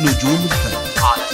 نجوم الفن على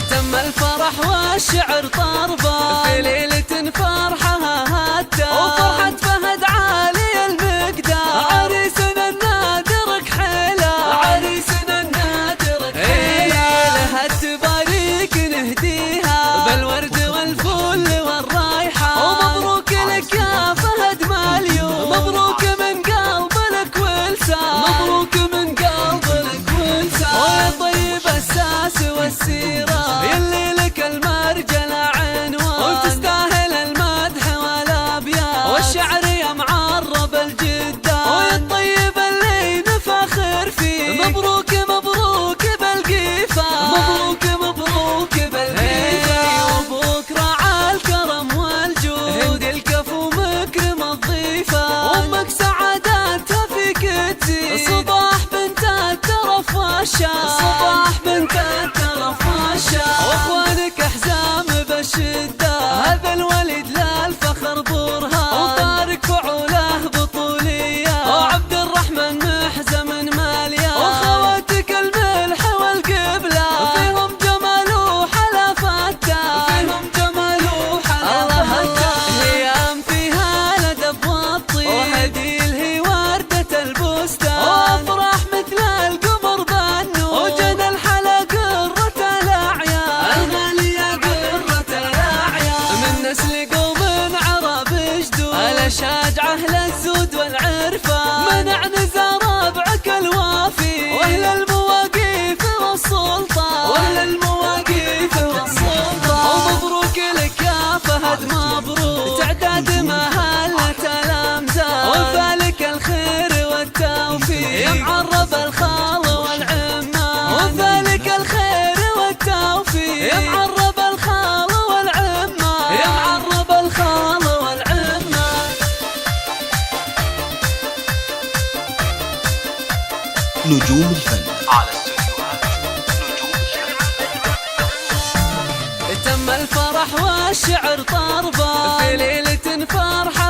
تم الفرح والشعر طربا في ليلة فرحها هتا وفرحة فهد عالي المقدار عريسنا النادر كحيلة عريسنا النادر كحيلة لها التباريك نهديها بالورد والفل والرايحة ومبروك لك يا فهد مليون مبروك من قلب لك ولسان مبروك من قلب لك ولسان ويا طيب الساس والسيرة يلي لك المرجل عنوان وتستاهل المدح والابيات والشعر يا معرب الجدان ويا الطيب اللي نفخر فيه مبروك مبروك بالقيفة مبروك مبروك بالقيفة وابوك راعى الكرم والجود هند الكفو مكرم الضيفة وامك سعادتها فيك تزيد صباح بنت الترف والشام صباح بنت الترف والشام واخوانك احزام بالشدة هذا الولد للفخر برهان وطارق فعوله بطولية وعبد الرحمن محزم مالية واخواتك الملح والقبلة فيهم جمال وحلا فتان فيهم جمال وحلا فتان ايام فيها الادب والطيب وهديل هي وردة البستان وافراح مثل القمر بالنور وجنى الحلا قرة الاعيان الغالية قرة الاعيان من نسل قوم عرب جدود الاشاجعة اهل الزود والعرفان منع نزار ربعك الوافي واهل المواقيف والسلطان واهل المواقيف والسلطان ومبروك لك يا فهد مبروك تعداد مهلة الامزال وفالك الخير والتوفيق يا معرب الخال والعمان وفالك الخير والتوفيق يا معرب الخال والعمان يا معرب الخال والعمان. نجوم الفن على تم الفرح والشعر طربا في ليلة فرح